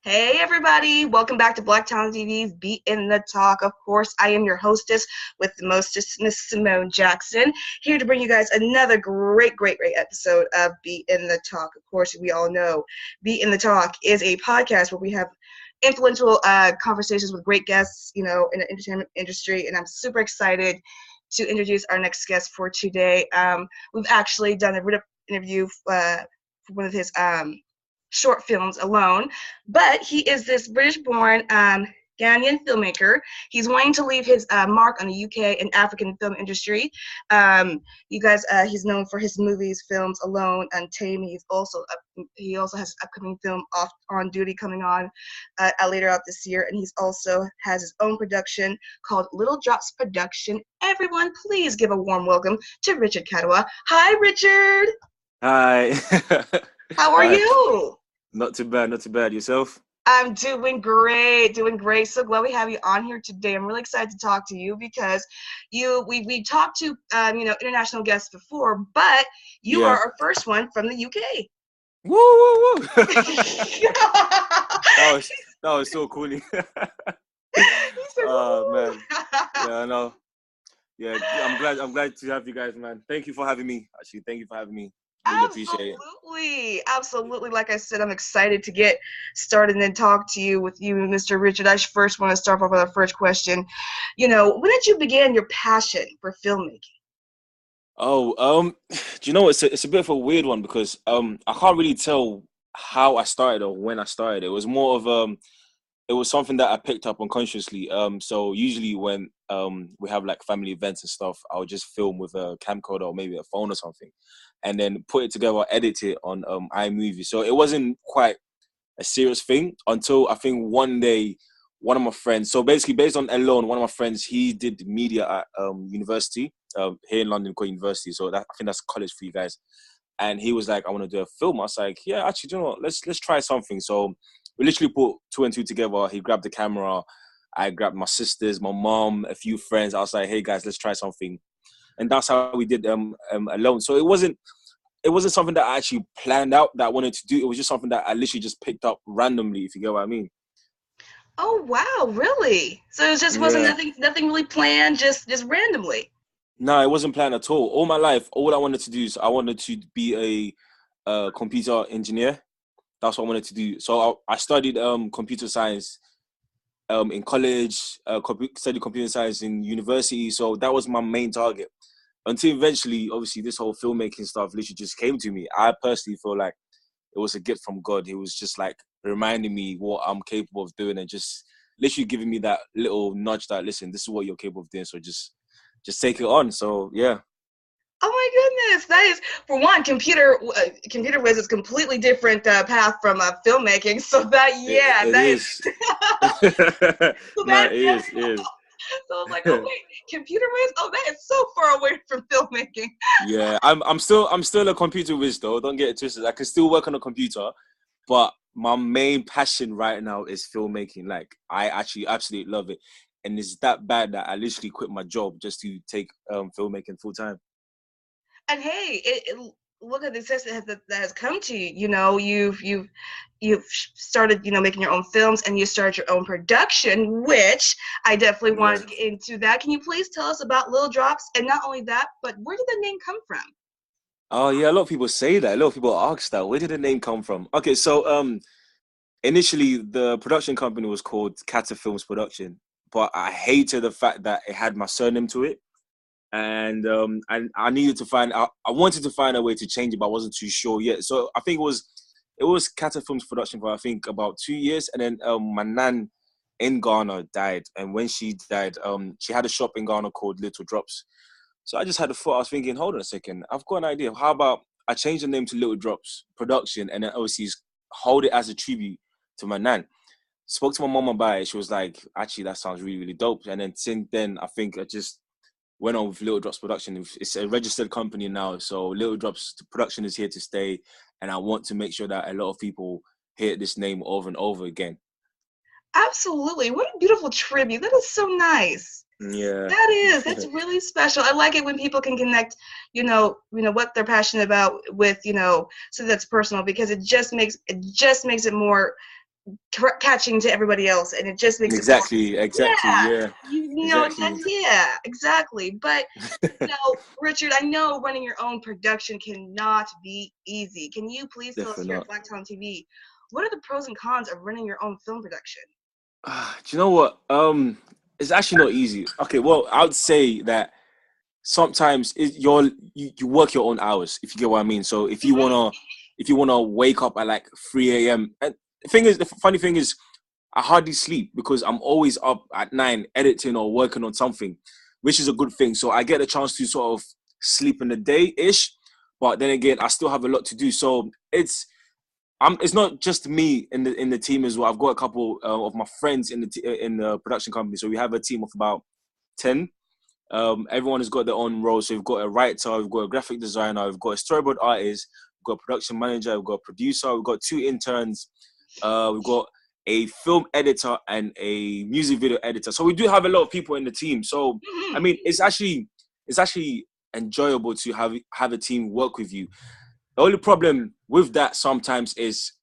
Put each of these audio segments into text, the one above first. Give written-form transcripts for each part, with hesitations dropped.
Hey everybody, welcome back to Black Talent TV's Beat in the Talk. Of course, I am your hostess with the mostest, Miss Simone Jackson, here to bring you guys another great episode of Beat in the Talk. Of course, we all know Beat in the Talk is a podcast where we have influential conversations with great guests, in the entertainment industry, and I'm super excited to introduce our next guest for today. We've actually done a written interview for one of his short films alone, but he is this British-born Ghanaian filmmaker. He's wanting to leave his mark on the UK and African film industry. You guys, he's known for his movies, films Alone, Untamed. He also has an upcoming film, Off on Duty, coming on later out this year, and he's also has his own production called Little Drops Production. Everyone, please give a warm welcome to Richard Kadawa. Hi, Richard. Hi. How are Hi. you? Not too bad, not too bad. Yourself? I'm doing great. So glad we have you on here today. I'm really excited to talk to you because we talked to international guests before, but you are Yeah. our first one from the UK. Woo, woo, woo. That was so cool. Oh man. Yeah, I know. Yeah, I'm glad to have you guys, man. Thank you for having me. Actually, thank you for having me. Really appreciate it. Absolutely. Like I said, I'm excited to get started and talk to you Mr. Richard. I first want to start off with our first question. When did you begin your passion for filmmaking? Do you know it's a bit of a weird one because I can't really tell how I started or when I started. It was more of it was something that I picked up unconsciously. So usually when we have like family events and stuff, I'll just film with a camcorder or maybe a phone or something, and then put it together, edit it on iMovie. So it wasn't quite a serious thing until I think one day one of my friends. So basically, based on Alone, one of my friends, he did media at university here in London, called University. So I think that's college for you guys. And he was like, "I want to do a film." I was like, "Yeah, actually, do you know what? Let's try something." So we literally put two and two together. He grabbed the camera. I grabbed my sisters, my mom, a few friends. I was like, "Hey guys, let's try something." And that's how we did Alone. So it wasn't something that I actually planned out that I wanted to do. It was just something that I literally just picked up randomly, if you get what I mean. Oh wow, really? So it just wasn't Yeah. nothing really planned, just randomly. No, it wasn't planned at all. All my life, all I wanted to do is I wanted to be a computer engineer. That's what I wanted to do. So I studied computer science in college, studied computer science in university. So that was my main target. Until eventually, obviously, this whole filmmaking stuff literally just came to me. I personally feel like it was a gift from God. He was just like reminding me what I'm capable of doing and just literally giving me that little nudge that, listen, this is what you're capable of doing. So just take it on. So yeah. Oh my goodness, that is, for one, computer whiz is completely different path from filmmaking. So It that is is. so No, that it is. It definitely. is. So I was like, oh wait, computer whiz? Oh, that is so far away from filmmaking. Yeah, I'm still a computer whiz though. Don't get it twisted. I can still work on a computer, but my main passion right now is filmmaking. Like I actually absolutely love it, and it's that bad that I literally quit my job just to take filmmaking full time. And hey, look at the success that has come to you. You've started, making your own films, and you started your own production, which I definitely wanted Yeah. to get into that. Can you please tell us about Little Drops? And not only that, but where did the name come from? Oh yeah, a lot of people say that. A lot of people ask that. Where did the name come from? Okay, so initially the production company was called Kata Films Production, but I hated the fact that it had my surname to it. And I needed to I wanted to find a way to change it, but I wasn't too sure yet. So I think it was Kata Films Production for I think about 2 years, and then my nan in Ghana died, and when she died, she had a shop in Ghana called Little Drops. So I just had a thought. I was thinking, hold on a second, I've got an idea. How about I change the name to Little Drops Production, and then obviously hold it as a tribute to my nan. Spoke to my mom about it. She was like, actually, that sounds really, really dope. And then since then, I think I just went on with Little Drops Production. It's a registered company now, so Little Drops Production is here to stay, and I want to make sure that a lot of people hear this name over and over again. Absolutely. What a beautiful tribute. That is so nice. Yeah. That's really special. I like it when people can connect, what they're passionate about with, so that's personal, because it just makes it more catching to everybody else, and it just makes it Exactly, yeah, yeah, you know, exactly. yeah, exactly. But you know, Richard, I know running your own production cannot be easy. Can you please tell us Definitely here at not. Black Talent TV, what are the pros and cons of running your own film production? Do you know what? It's actually not easy. Okay, well, I would say that sometimes you work your own hours, if you get what I mean. So if you wanna wake up at like 3 a.m. and the funny thing is I hardly sleep because I'm always up at 9 editing or working on something, which is a good thing. So I get a chance to sort of sleep in the day ish, but then again I still have a lot to do. So it's not just me in the team as well. I've got a couple of my friends in the production company. So we have a team of about 10. Everyone has got their own role. So we've got a writer, we've got a graphic designer, we've got a storyboard artist, we've got a production manager, we've got a producer, we've got 2 interns, we've got a film editor and a music video editor. So we do have a lot of people in the team. So I mean, it's actually enjoyable to have a team work with you. The only problem with that sometimes is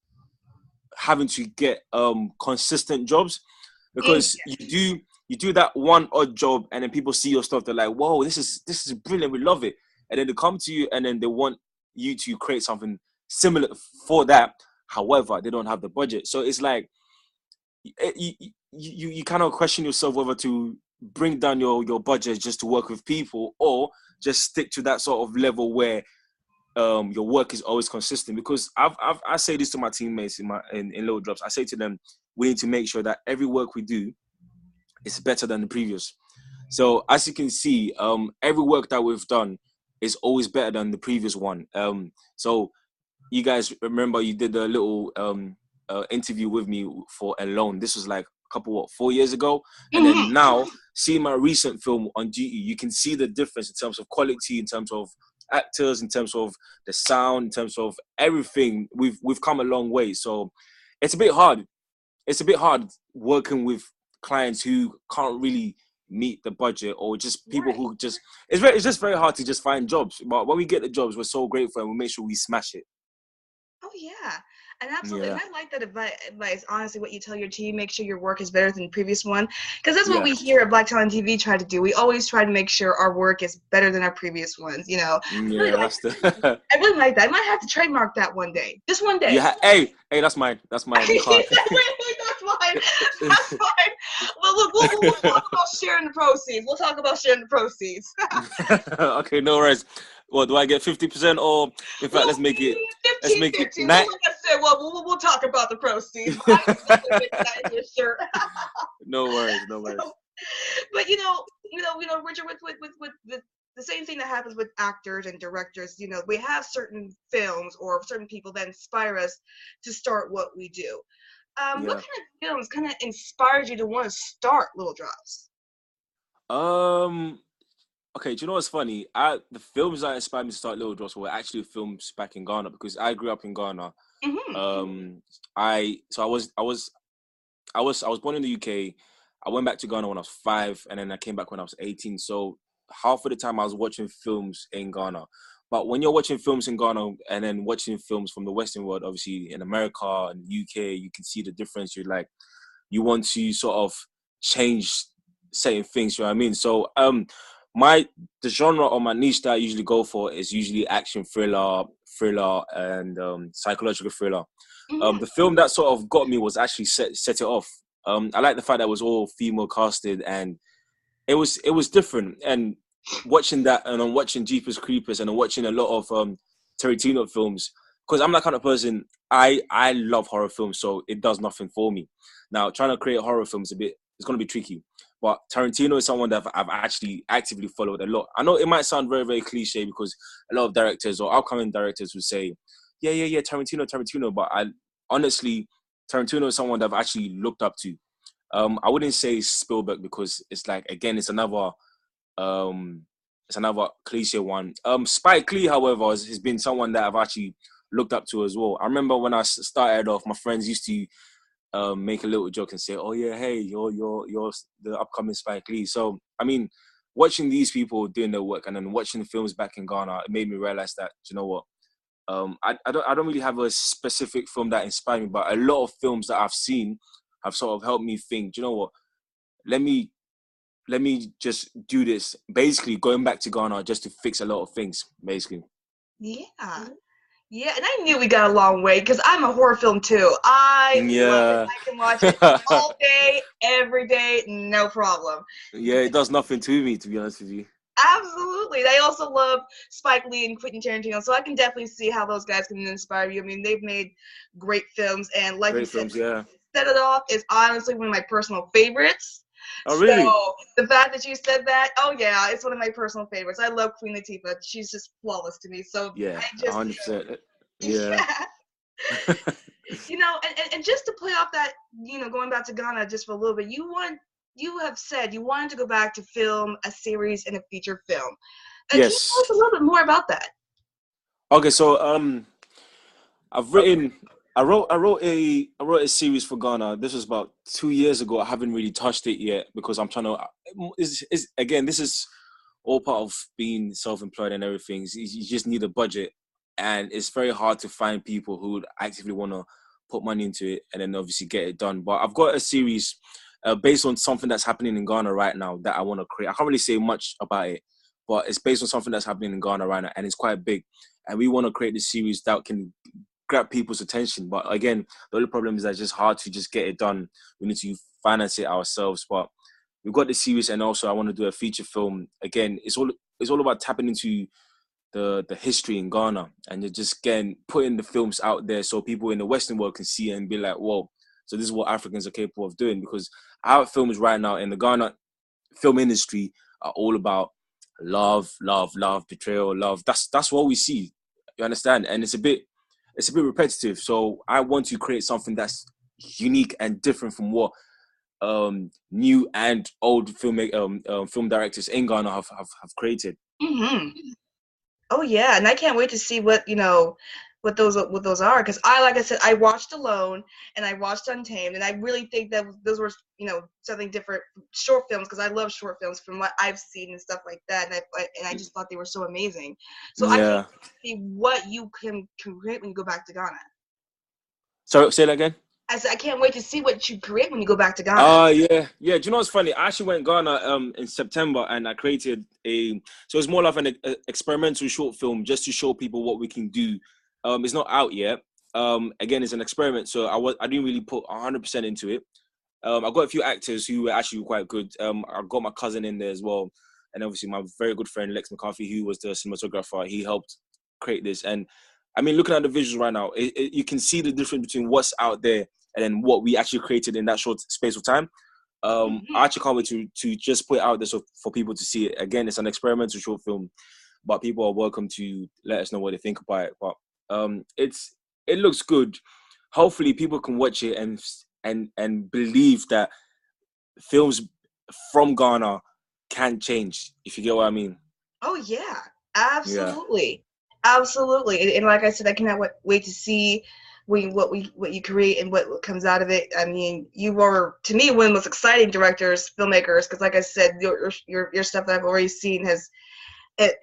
having to get consistent jobs, Mm, because you do that one odd job and then people see your stuff, they're like, whoa, this is brilliant, we love it. And then they come to you and then they want you to create something similar for that. However, they don't have the budget. So it's like you kind of question yourself whether to bring down your budget just to work with people, or just stick to that sort of level where your work is always consistent. Because I say this to my teammates in Little Drops. I say to them, we need to make sure that every work we do is better than the previous. So as you can see, every work that we've done is always better than the previous one. So you guys remember you did a little interview with me for Alone. This was like a couple, 4 years ago. And mhm. then now, seeing my recent film on Duty, you can see the difference in terms of quality, in terms of actors, in terms of the sound, in terms of everything. We've come a long way. So it's a bit hard. It's a bit hard working with clients who can't really meet the budget, or just people Right. who just it's just very hard to just find jobs. But when we get the jobs, we're so grateful and we make sure we smash it. Oh yeah, and absolutely, and Yeah, I like that advice. Honestly, what you tell your team, make sure your work is better than the previous one, because that's what yeah, we here at Black Talent TV try to do. We always try to make sure our work is better than our previous ones. You know, I really yeah. like That's that. the I really like that. I might have to trademark that one day, just one day. yeah. Hey, that's mine. That's mine. You can't. Really, that's fine. That's fine. Well, look, we'll talk about sharing the proceeds. We'll talk about sharing the proceeds. Okay, no worries. What do I get? 50%, or in fact, Well, let's 15, make it 15. Well, nine. like I said, well, we'll talk about the proceeds. I am definitely making that in your shirt. No worries, no worries. So, but Richard, with the same thing that happens with actors and directors. You know, we have certain films or certain people that inspire us to start what we do. What Yeah. kind of films kind of inspired you to want to start Little Drops? Um. Okay. Do you know what's funny? The films that inspired me to start Little Drops were actually films back in Ghana, because I grew up in Ghana. Mm-hmm. I so I was born in the UK. I went back to Ghana when I was 5, and then I came back when I was 18. So half of the time I was watching films in Ghana. But when you're watching films in Ghana and then watching films from the Western world, obviously in America and UK, you can see the difference. You want to sort of change certain things. You know what I mean? So my the genre or my niche that I usually go for is usually action thriller, and psychological thriller. Mm-hmm. The film that sort of got me was actually Set It Off. I like the fact that it was all female casted, and it was different. And watching that, and I'm watching Jeepers Creepers, and I'm watching a lot of Tarantino films, because I'm that kind of person. I love horror films, so it does nothing for me. Now, trying to create horror films it's going to be tricky. But Tarantino is someone that I've actually actively followed a lot. I know it might sound very, very cliche, because a lot of directors or upcoming directors would say, yeah, Tarantino. But I honestly, Tarantino is someone that I've actually looked up to. I wouldn't say Spielberg, because it's like, again, um it's another cliche one. Spike Lee, however, has been someone that I've actually looked up to as well. I remember when I started off, my friends used to make a little joke and say, "Oh yeah, hey, you're the upcoming Spike Lee." So I mean, watching these people doing their work and then watching the films back in Ghana, it made me realize that, you know what, I don't really have a specific film that inspired me, but a lot of films that I've seen have sort of helped me think, you know what, let me just do this. Basically, going back to Ghana just to fix a lot of things, basically. Yeah. Yeah, and I knew we got a long way because I'm a horror film too. I love it. Yeah. I can watch it all day, every day, no problem. Yeah, it does nothing to me, to be honest with you. Absolutely. I also love Spike Lee and Quentin Tarantino, so I can definitely see how those guys can inspire you. I mean, they've made great films, and like you Great said, films, yeah. Set It Off is honestly one of my personal favorites. Oh, really? So the fact that you said that, oh yeah, it's one of my personal favorites. I love Queen Latifah. She's just flawless to me. So Yeah, I just, 100%. Yeah. yeah. And just to play off that, going back to Ghana just for a little bit, you have said you wanted to go back to film a series and a feature film. Can you tell Yes. us a little bit more about that? Okay, so I've written, I wrote a series for Ghana. This was about 2 years ago. I haven't really touched it yet because I'm trying to. Again, this is all part of being self-employed and everything. You just need a budget, and it's very hard to find people who would actively want to put money into it and then obviously get it done. But I've got a series based on something that's happening in Ghana right now that I want to create. I can't really say much about it, but it's based on something that's happening in Ghana right now, and it's quite big. And we want to create this series that can grab people's attention. But again, the only problem is that it's just hard to just get it done. We need to finance it ourselves. But we've got this series, and also I want to do a feature film. Again, it's all about tapping into the history in Ghana and just again putting the films out there so people in the Western world can see it and be like, whoa, so this is what Africans are capable of doing. Because our films right now in the Ghana film industry are all about love, betrayal, love. That's what we see. You understand? And it's a bit repetitive. So I want to create something that's unique and different from what new and old film directors in Ghana have created. Hmm. Oh yeah, and I can't wait to see what those are because like I said, I watched Alone and I watched Untamed, and I really think that those were something different short films because I love short films from what I've seen and stuff like that, and I just thought they were so amazing. So I can't Yeah. see what you can create when you go back to Ghana. So say that again. I said I can't wait to see what you create when you go back to Ghana. Yeah. Do you know what's funny? I actually went Ghana in September and I created so it's more like an experimental short film just to show people what we can do. It's not out yet. Again, it's an experiment, so I didn't really put 100% into it. I got a few actors who were actually quite good. I got my cousin in there as well, and obviously my very good friend Lex McCarthy, who was the cinematographer. He helped create this, and I mean, looking at the visuals right now, you can see the difference between what's out there and then what we actually created in that short space of time. I actually can't wait to just put it out there so for people to see it. Again, it's an experimental short film, but people are welcome to let us know what they think about it. But it looks good. Hopefully, people can watch it and believe that films from Ghana can change. If you get what I mean. Oh yeah, Yeah. absolutely, absolutely. And like I said, I cannot wait to see what you create and what comes out of it. I mean, you were to me one of the most exciting directors, filmmakers, because like I said, your stuff that I've already seen is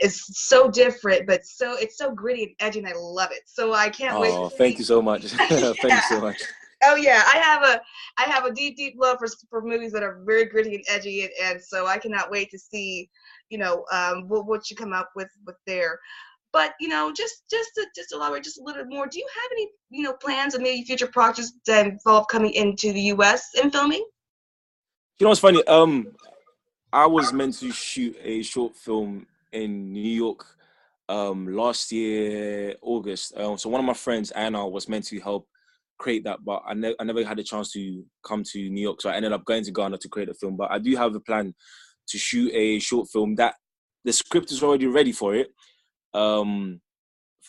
so different, but it's so gritty and edgy, and I love it. So I can't wait to Oh, thank see. you so much. Thank you Yeah. so much. Oh yeah, I have a deep love for movies that are very gritty and edgy, and so I cannot wait to see, what you come up with there. But just elaborate just a little bit more. Do you have any plans of maybe future projects that involve coming into the U.S. and filming? You know what's funny? I was meant to shoot a short film in New York last year August. So one of my friends Anna was meant to help create that, but I never had a chance to come to New York, so I ended up going to Ghana to create a film. But I do have a plan to shoot a short film that the script is already ready for it. Um,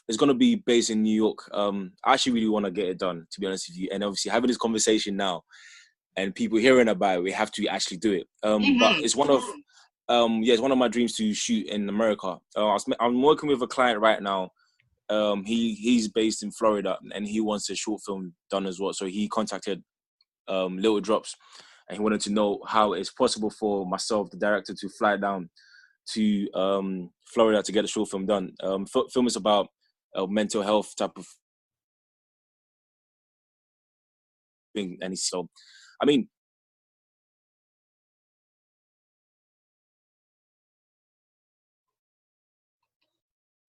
it's gonna be based in New York. I actually really want to get it done, to be honest with you. And obviously having this conversation now and people hearing about it, we have to actually do it. But Hmm. it's one of it's one of my dreams to shoot in America. I'm working with a client right now. He's based in Florida and he wants a short film done as well. So he contacted Little Drops and he wanted to know how it's possible for myself, the director, to fly down to Florida to get a short film done. Film is about mental health type of thing. And so, I mean,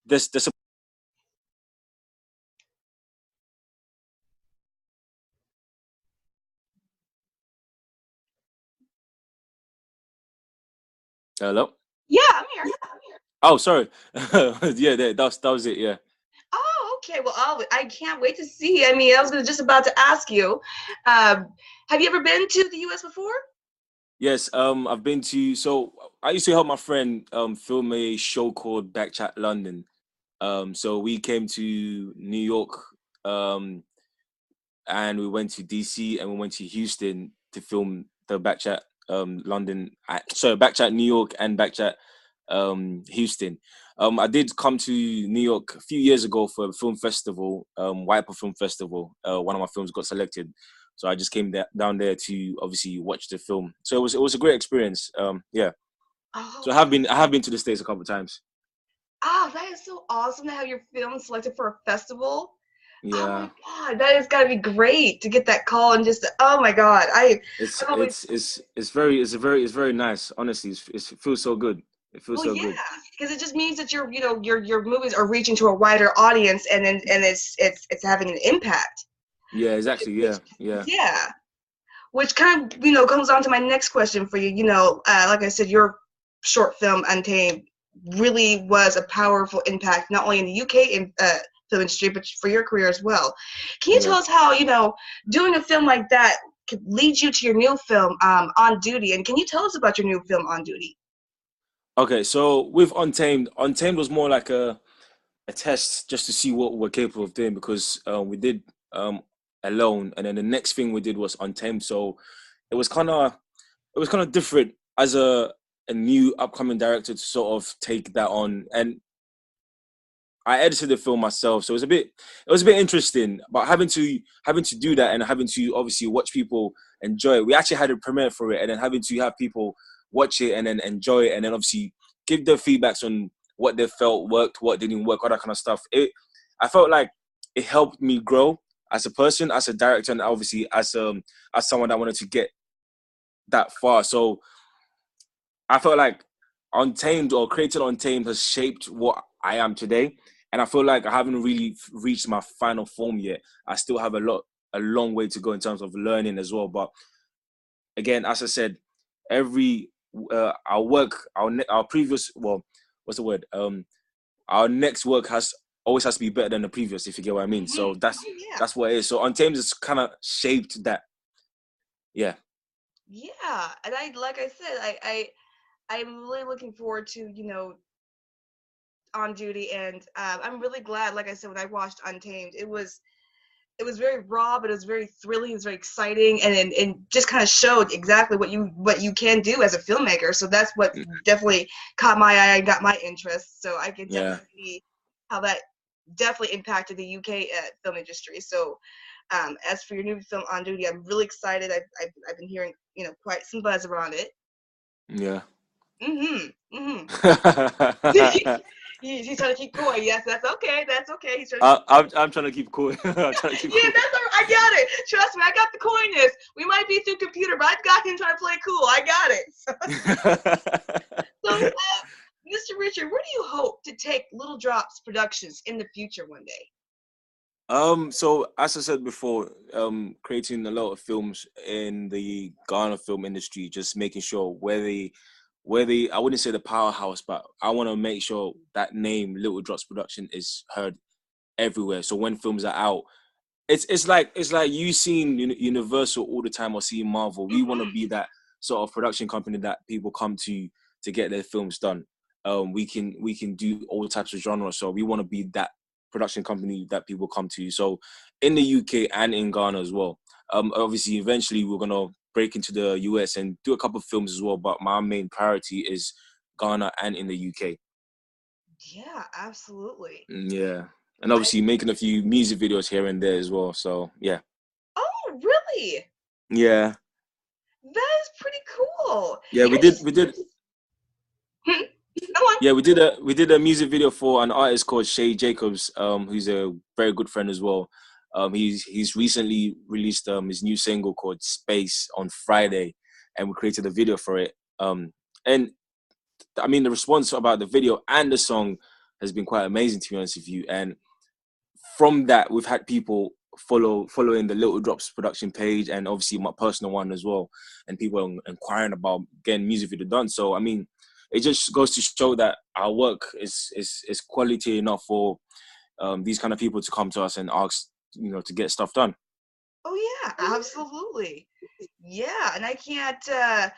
there's a hello. Yeah, I'm here. Oh, sorry. Yeah, that was it. Yeah. Oh, okay. Well, I can't wait to see. I mean, I was just about to ask you, um, have you ever been to the U.S. before? Yes. I've been to. So I used to help my friend film a show called Backchat London. So we came to New York, um, and we went to DC and we went to Houston to film the Backchat London. Sorry, Backchat New York and Backchat Houston. I did come to New York a few years ago for a film festival, Wiper Film Festival. One of my films got selected, so I just came down there to obviously watch the film. So it was a great experience. Yeah. So Oh, I have been to the States a couple of times. that is so awesome to have your film selected for a festival. Oh my Yeah. God, that has got to be great to get that call and just, oh my God, It's I've always, it's it's it's very nice. Honestly, it feels so good. It feels well, so yeah, good. because it just means that your movies are reaching to a wider audience, and it's having an impact. Yeah, exactly. Which, Yeah, yeah, yeah, which kind of comes on to my next question for you. Like I said, your short film Untamed really was a powerful impact not only in the UK film industry but for your career as well. Can you tell yeah. us how doing a film like that could lead you to your new film On Duty? And can you tell us about your new film On Duty? Okay, so with Untamed was more like a test just to see what we're capable of doing because we did um Alone, and then the next thing we did was Untamed. So it was kind of it was kind of different as a new upcoming director to sort of take that on. And I edited the film myself, so it was a bit interesting. But having to do that and having to obviously watch people enjoy it. We actually had a premiere for it, and then having to have people watch it and then enjoy it, and then obviously give their feedbacks on what they felt worked, what didn't work, all that kind of stuff. I felt like it helped me grow as a person, as a director, and obviously as someone that wanted to get that far. So I felt like Untamed or Created Untamed has shaped what I am today. And I feel like I haven't really reached my final form yet. I still have a long way to go in terms of learning as well. But again, as I said, every our work, our previous, well, what's the word? Our next work always has to be better than the previous, if you get what I mean. So Oh yeah, that's what it is. So Untamed has kind of shaped that. Yeah. yeah. And like I said, I'm really looking forward to On Duty, and I'm really glad. Like I said, when I watched Untamed, it was very raw, but it was very thrilling. It was very exciting, and just kind of showed exactly what you can do as a filmmaker. So that's what definitely caught my eye and got my interest. So I can Yeah. definitely see how that definitely impacted the UK film industry. So as for your new film On Duty, I'm really excited. I've been hearing quite some buzz around it. Yeah. Mhm. Mhm. He's trying to keep going. Yes, that's okay. That's okay. He's trying to keep I'm trying to keep cool. I'm trying to keep yeah, cool. that's all right. I got it. Trust me, I got the coyness. We might be through computer, but I've got him trying to play cool. I got it. So, Mr. Richard, where do you hope to take Little Drops Productions in the future one day? So as I said before, creating a lot of films in the Ghana film industry, just making sure where they I wouldn't say the powerhouse, but I want to make sure that name Little Drops Production is heard everywhere. So when films are out, it's like you seeing Universal all the time or seeing Marvel. We want to Mm-hmm. be that sort of production company that people come to get their films done. We can do all types of genres, so we want to be that production company that people come to. So in the UK and in Ghana as well. Obviously, eventually we're gonna break into the US and do a couple of films as well. But my main priority is Ghana and in the UK. Yeah, absolutely. Yeah, and I, obviously making a few music videos here and there as well. So yeah, oh, really? yeah. That is pretty cool. Yeah, Yeah, we did. We did. Hmm? Go on. Yeah, we did a music video for an artist called Shay Jacobs, who's a very good friend as well. He's recently released his new single called Space on Friday, and we created a video for it. And I mean, the response about the video and the song has been quite amazing, to be honest with you. And from that, we've had people following the Little Drops production page, and obviously my personal one as well, and people inquiring about getting music video done. So I mean, it just goes to show that our work is quality enough for these kind of people to come to us and ask, to get stuff done. Oh yeah, absolutely. Yeah, and I can't.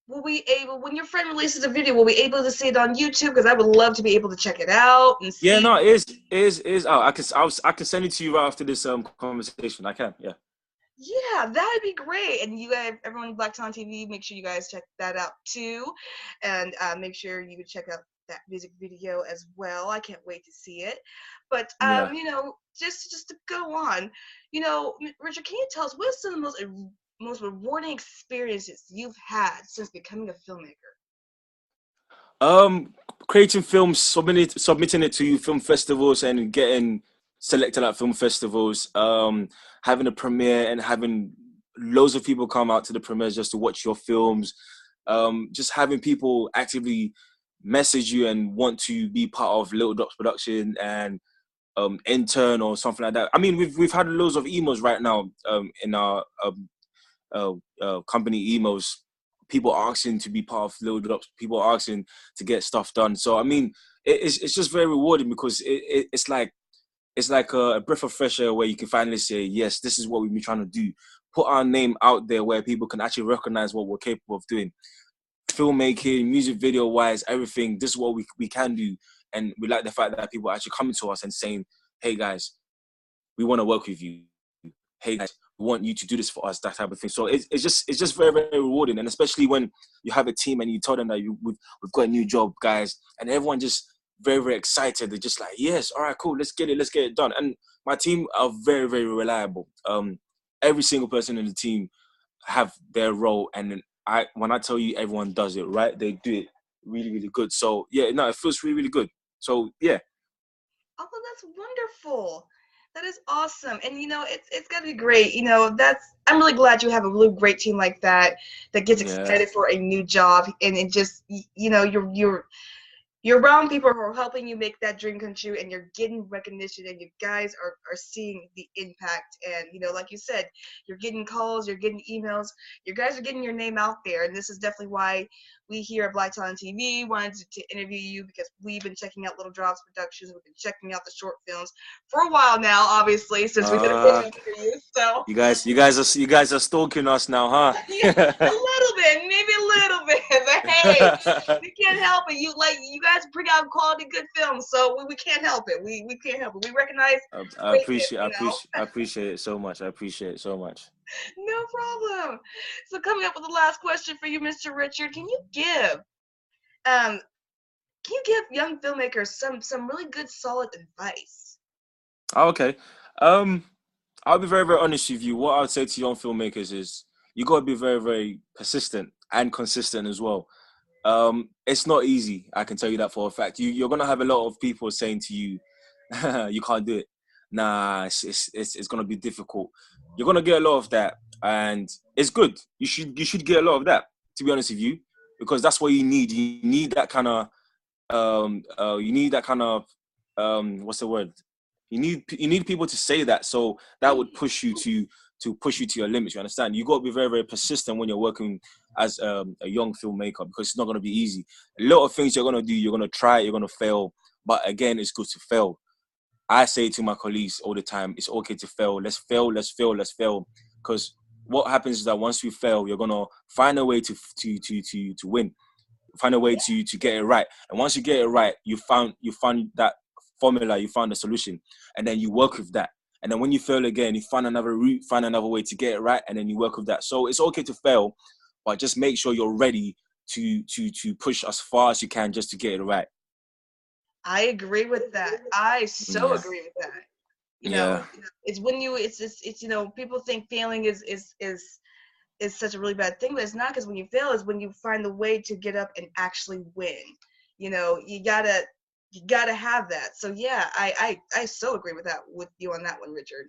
Will we able when your friend releases a video? Will we able to see it on YouTube? Because I would love to be able to check it out and Yeah, see. no, it is out. I can send it to you right after this conversation. I can, yeah. Yeah, that'd be great. And you guys, everyone, Blacktown TV, make sure you guys check that out too, and make sure you check out that music video as well. I can't wait to see it. But Yeah. just to go on, Richard, can you tell us what's some of the most rewarding experiences you've had since becoming a filmmaker? Um, Creating films, submitting it to film festivals, and getting selected at film festivals. Having a premiere and having loads of people come out to the premieres just to watch your films. Just having people actively message you and want to be part of Little Drops production and intern or something like that. I mean, we've had loads of emails right now in our company emails, people asking to be part of Little Drops, people asking to get stuff done. So I mean, it's just very rewarding because it's like a breath of fresh air where you can finally say, yes, this is what we've been trying to do. Put our name out there where people can actually recognize what we're capable of doing. Filmmaking, music video wise, everything. This is what we can do, and we like the fact that people are actually coming to us and saying, "Hey guys, we want to work with you. Hey guys, we want you to do this for us," that type of thing. So it's just very, very rewarding, and especially when you have a team and you tell them that we've got a new job, guys, and everyone just very, very excited. They're just like, yes, all right, cool, let's get it done. And my team are very, very reliable. Every single person in the team have their role, and then when I tell you everyone does it right, they do it really, really good. So yeah, no, it feels really, really good. So yeah. Oh, that's wonderful. That is awesome. And it's gotta be great. I'm really glad you have a really great team like that that gets Yeah. excited for a new job, and it just you're around people who are helping you make that dream come true, and you're getting recognition, and you guys are seeing the impact. And like you said, you're getting calls, you're getting emails, you guys are getting your name out there. And this is definitely why we here at Black Talent TV wanted to interview you, because we've been checking out Little Drops Productions, we've been checking out the short films for a while now, obviously, since we did a Uh, vision for you. So you guys are stalking us now, yeah, a huh? little bit, maybe a little bit, but hey, we can't help it. You guys bring out quality, good films, so we can't help it. We can't help it. We recognize I greatness, appreciate, I appreciate, I appreciate it so much. I appreciate it so much. No problem. So coming up with the last question for you, Mr. Richard, um can you give young filmmakers some really good, solid advice? Oh, okay. Um, I'll be very, very honest with you. What I'd say to young filmmakers is you got to be very, very persistent and consistent as well. It's not easy. I can tell you that for a fact. You're gonna have a lot of people saying to you, "You can't do it." Nah, it's gonna be difficult. You're gonna get a lot of that, and it's good. You should get a lot of that. To be honest with you, because that's what you need. You need that kind of what's the word? You need people to say that, so that would push you to push you to your limits. You understand? You got to be very, very persistent when you're working as a young filmmaker, because it's not going to be easy. A lot of things you're going to do, you're going to try, you're going to fail, but again, it's good to fail. I say to my colleagues all the time, it's okay to fail. Let's fail, let's fail, let's fail. Because what happens is that once you fail, you're gonna find a way to win, find a way to get it right. And once you get it right, you found that formula, you found the solution, and then you work with that. And then when you fail again, you find another route, find another way to get it right, and then you work with that. So it's okay to fail, but just make sure you're ready to push as far as you can just to get it right. I agree with that. I so Yeah, agree with that. You know, yeah, it's when you it's people think failing is such a really bad thing, but it's not, because when you fail is when you find the way to get up and actually win. you gotta have that. So yeah, I so agree with you on that one, Richard.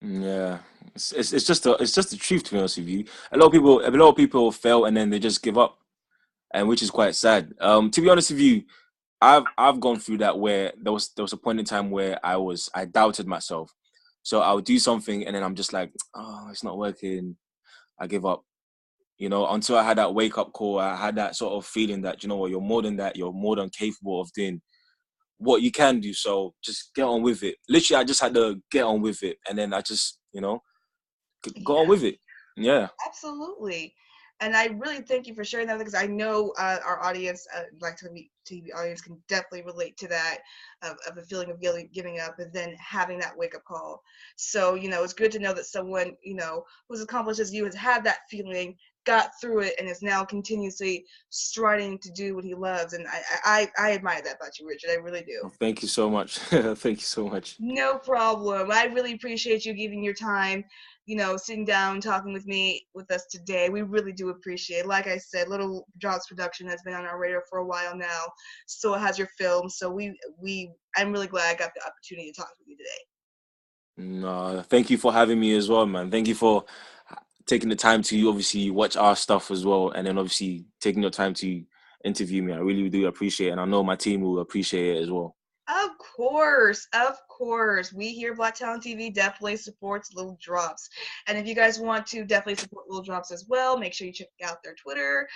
Yeah, it's just the truth, to be honest with you. A lot of people fail and then they just give up, and which is quite sad. To be honest with you, I've gone through that where there was a point in time where I doubted myself. So I would do something and then I'm just like, oh, it's not working. I give up. Until I had that wake up call, I had that sort of feeling that, you know what, you're more than that. You're more than capable of doing what you can do. So just get on with it. Literally, I just had to get on with it, and then I just, go on Yeah. with it. Yeah. Absolutely. And I really thank you for sharing that because I know our audience, like TV audience, can definitely relate to that of the feeling of giving up and then having that wake up call. So, it's good to know that someone, who's as accomplished as you has had that feeling, got through it, and is now continuously striving to do what he loves. And I admire that about you, Richard. I really do. Thank you so much. Thank you so much. No problem. I really appreciate you giving your time, sitting down, talking with us today. We really do appreciate it. Like I said, Little Drops Production has been on our radar for a while now. So has your film. So I'm really glad I got the opportunity to talk with you today. No, thank you for having me as well, man. Thank you for taking the time to obviously watch our stuff as well, and then obviously taking your time to interview me. I really do appreciate it, and I know my team will appreciate it as well. Of course, of course. We here, Black Talent TV, definitely supports Little Drops. And if you guys want to definitely support Little Drops as well, make sure you check out their Twitter.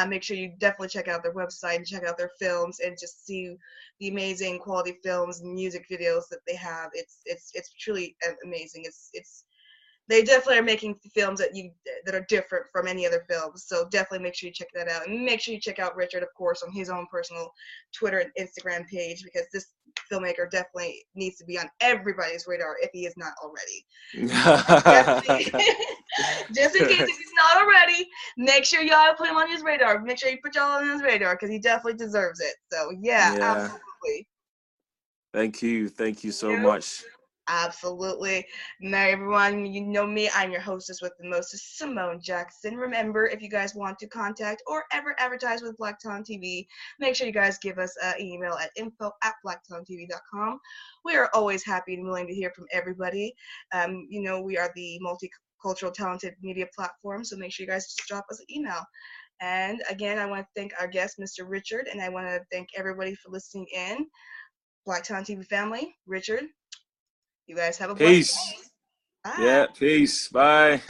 Make sure you definitely check out their website and check out their films and just see the amazing quality films and music videos that they have. It's truly amazing. It's they definitely are making films that are different from any other films. So definitely make sure you check that out, and make sure you check out Richard, of course, on his own personal Twitter and Instagram page, because this filmmaker definitely needs to be on everybody's radar if he is not already. Just in case if he's not already, make sure y'all put him on his radar. Make sure you put y'all on his radar because he definitely deserves it. So yeah, Yeah. absolutely. Thank you. Thank you so Nope. much. Absolutely. Now, everyone, you know me. I'm your hostess with the most, Simone Jackson. Remember, if you guys want to contact or ever advertise with Black Talent TV, make sure you guys give us an email at info@blacktalentTV.com. We are always happy and willing to hear from everybody. We are the multicultural talented media platform, so make sure you guys just drop us an email. And again, I want to thank our guest, Mr. Richard, and I want to thank everybody for listening in. Black Talent TV family, Richard, you guys have a blessed Peace. day. Bye. Yeah, peace. Bye.